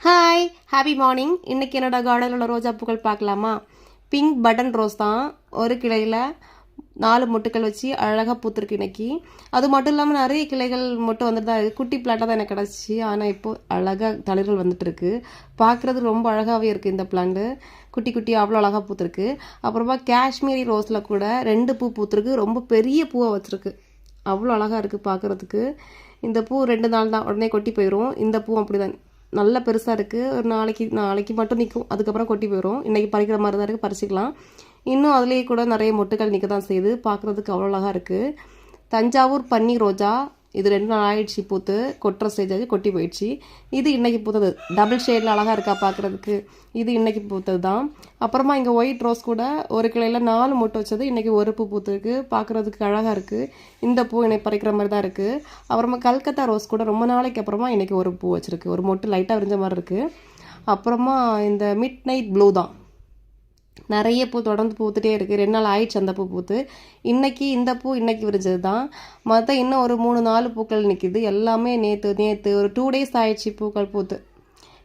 Hi happy morning. இன்றைக்கி என்னோடய கார்டனில் உள்ள ரோஜா பூக்கள் பார்க்கலாமா? பிங்க் பட்டன் ரோஸ் தான். ஒரு கிளையில் 4 மொட்டுக்கள் வச்சு அழகாக பூத்துருக்கு இன்றைக்கி. அது மட்டும் இல்லாமல் நிறைய கிளைகள் மட்டும் வந்துட்டு தான் இருக்குது. குட்டி பிளாட்டாக தான் எனக்கு கிடச்சிச்சு. ஆனால் இப்போது அழகாக தளிர்கள் வந்துட்டுருக்கு. பார்க்குறது ரொம்ப அழகாகவே இருக்குது இந்த பிளான்ட்டு. குட்டி குட்டி அவ்வளோ அழகாக பூத்துருக்கு. அப்புறமா காஷ்மீரி ரோஸில் கூட 2 பூ பூத்துருக்கு. ரொம்ப பெரிய பூவை வச்சுருக்கு. அவ்வளோ அழகாக இருக்குது பார்க்குறதுக்கு. இந்த பூ 2 நாள் தான், உடனே கொட்டி போயிடும். இந்த பூ அப்படி தான் நல்ல பெருசாக இருக்குது. ஒரு நாளைக்கு மட்டும் நிற்கும், அதுக்கப்புறம் கொட்டி போயிடும். இன்றைக்கி பறிக்கிற மாதிரி தான் இருக்குது, பறிச்சிக்கலாம். இன்னும் அதுலேயே கூட நிறைய மொட்டுக்கள் நிற்க தான் செய்யுது. பார்க்குறதுக்கு அவ்வளோ அழகாக இருக்குது. தஞ்சாவூர் பன்னீர் ரோஜா, இது 2 நாள் ஆயிடுச்சு பூத்து, கொட்டுற ஸ்டேஜ் ஆகி கொட்டி போயிடுச்சு. இது இன்றைக்கி பூத்தது, டபுள் ஷேடில் அழகாக இருக்கா பார்க்குறதுக்கு. இது இன்றைக்கி பூத்தது தான். அப்புறமா இங்கே ஒயிட் ரோஸ் கூட ஒரு கிளையில் 4 மொட்டு வச்சது, இன்றைக்கி ஒரு பூ பூத்துருக்கு. பார்க்குறதுக்கு அழகாக இருக்குது. இந்த பூ இன்னைக்கு பறிக்கிற மாதிரி தான் இருக்குது. அப்புறமா கல்கத்தா ரோஸ் கூட ரொம்ப நாளைக்கு அப்புறமா இன்றைக்கி ஒரு பூ வச்சுருக்கு. ஒரு மொட்டு லைட்டாக விரிஞ்ச மாதிரி இருக்குது. அப்புறமா இந்த மிட் நைட் ப்ளூ தான், நிறைய பூ தொடர்ந்து பூத்துட்டே இருக்குது. 2 நாள் ஆயிடுச்சு அந்த பூ பூத்து. இன்றைக்கி இந்த பூ இன்றைக்கி விரிஞ்சது தான். மற்ற இன்னும் ஒரு 3-4 பூக்கள் நிற்கிது. எல்லாமே நேற்று ஒரு 2 டேஸ் ஆயிடுச்சு பூக்கள் பூத்து.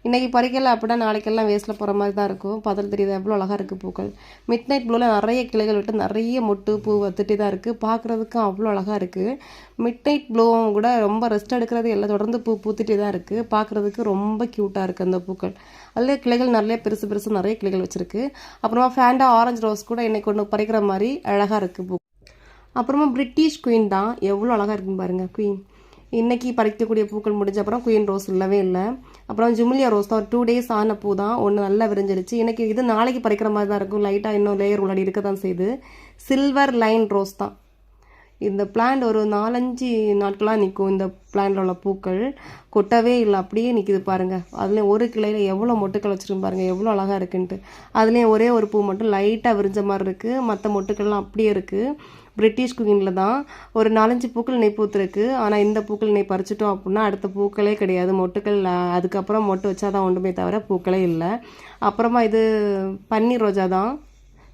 இன்றைக்கி பறிக்கல அப்படின்னா நாளைக்கெல்லாம் வேஸ்ட்டில் போகிற மாதிரி தான் இருக்கும். பதில் தெரியுது எவ்வளோ அழகாக இருக்குது பூக்கள். மிட் நைட் ப்ளூவில் நிறைய கிளைகள் விட்டு நிறைய மொட்டு பூ வத்துட்டு தான் இருக்குது. பார்க்குறதுக்கும் அவ்வளோ அழகாக இருக்குது. மிட் நைட் ப்ளூவும் கூட ரொம்ப ரெஸ்ட் எடுக்கிறது எல்லாம் தொடர்ந்து பூ பூத்துட்டே தான் இருக்குது. பார்க்குறதுக்கு ரொம்ப க்யூட்டாக இருக்குது அந்த பூக்கள். அதில் கிளைகள் நிறைய பெருசு நிறைய கிளைகள் வச்சுருக்கு. அப்புறமா ஃபேண்டா ஆரஞ்சு ரோஸ் கூட இன்றைக்கி ஒன்று பறிக்கிற மாதிரி அழகாக இருக்குது பூ. அப்புறமா பிரிட்டிஷ் குயின் தான், எவ்வளோ அழகாக இருக்குன்னு பாருங்கள். குயின் இன்றைக்கி பறிக்கக்கூடிய பூக்கள் முடிஞ்ச அப்புறம் குயின் ரோஸ் இல்லவே இல்லை. அப்புறம் ஜுமிலியா ரோஸ் தான், ஒரு 2 டேஸ் ஆன பூ தான். ஒன்று நல்லா விரிஞ்சிருச்சு. இன்றைக்கி இது நாளைக்கு பறிக்கிற மாதிரி தான் இருக்கும். லைட்டாக இன்னும் லேயர் உள்ளாடி இருக்க தான் செய்யுது. சில்வர் லைன் ரோஸ் தான். இந்த பிளான்ட் ஒரு 4-5 நாட்களாக நிற்கும். இந்த பிளான்ட்டில் உள்ள பூக்கள் கொட்டவே இல்லை, அப்படியே நிற்கிது பாருங்கள். அதுலேயும் ஒரு கிளையில் எவ்வளோ மொட்டுக்கள் வச்சுருக்கு பாருங்கள், எவ்வளோ அழகாக இருக்குன்ட்டு. அதுலேயும் ஒரே ஒரு பூ மட்டும் லைட்டாக விரிஞ்ச மாதிரி இருக்குது. மற்ற மொட்டுக்கள்லாம் அப்படியே இருக்குது. பிரிட்டிஷ் குயினில் தான் ஒரு 4-5 பூக்கள் நெய் பூத்துருக்கு. ஆனால் இந்த பூக்கள் நெய் பறிச்சிட்டோம் அப்படின்னா அடுத்த பூக்களே கிடையாது. மொட்டுக்கள் அதுக்கப்புறம் மொட்டு வச்சா தான் ஒன்றுமே தவிர பூக்களே இல்லை. அப்புறமா இது பன்னீர் ரோஜா தான்,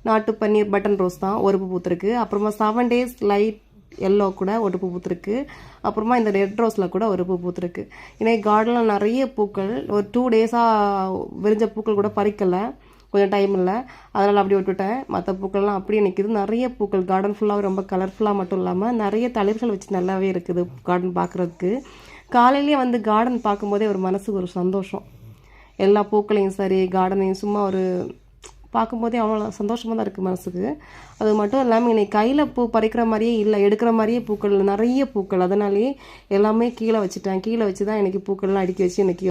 நாட்டு பன்னீர் பட்டன் ரோஸ் தான், ஒரு பூ பூத்துருக்கு. அப்புறமா 7 டேஸ் லைட் எல்லோ கூட ஒரு பூ பூத்துருக்கு. அப்புறமா இந்த ரெட் ரோஸில் கூட ஒரு பூ பூத்துருக்கு. இன்னைக்கு கார்டனில் நிறைய பூக்கள், ஒரு 2 டேஸாக விரிஞ்ச பூக்கள் கூட பறிக்கலை, கொஞ்சம் டைம் இல்லை, அதனால் அப்படி விட்டுவிட்டேன். மற்ற பூக்கள்லாம் அப்படியே நிற்கிது. நிறைய பூக்கள் கார்டன் ஃபுல்லாக ரொம்ப கலர்ஃபுல்லாக மட்டும் இல்லாமல் நிறைய தளிர்கள் வச்சு நல்லாவே இருக்குது கார்டன் பார்க்குறதுக்கு. காலையிலேயே வந்து கார்டன் பார்க்கும்போதே ஒரு மனசுக்கு ஒரு சந்தோஷம். எல்லா பூக்களையும் சரி கார்டனையும் சும்மா ஒரு பார்க்கும்போதே அவ்வளோ சந்தோஷமாக தான் இருக்குது மனசுக்கு. அது மட்டும் இல்லாமல் இன்னைக்கு கையில் பூ பறிக்கிற மாதிரியே இல்லை, எடுக்கிற மாதிரியே பூக்கள், நிறைய பூக்கள். அதனாலேயே எல்லாமே கீழே வச்சுட்டேன். கீழே வச்சு தான் இன்றைக்கி பூக்கள்லாம் அடுக்கி வச்சு இன்றைக்கி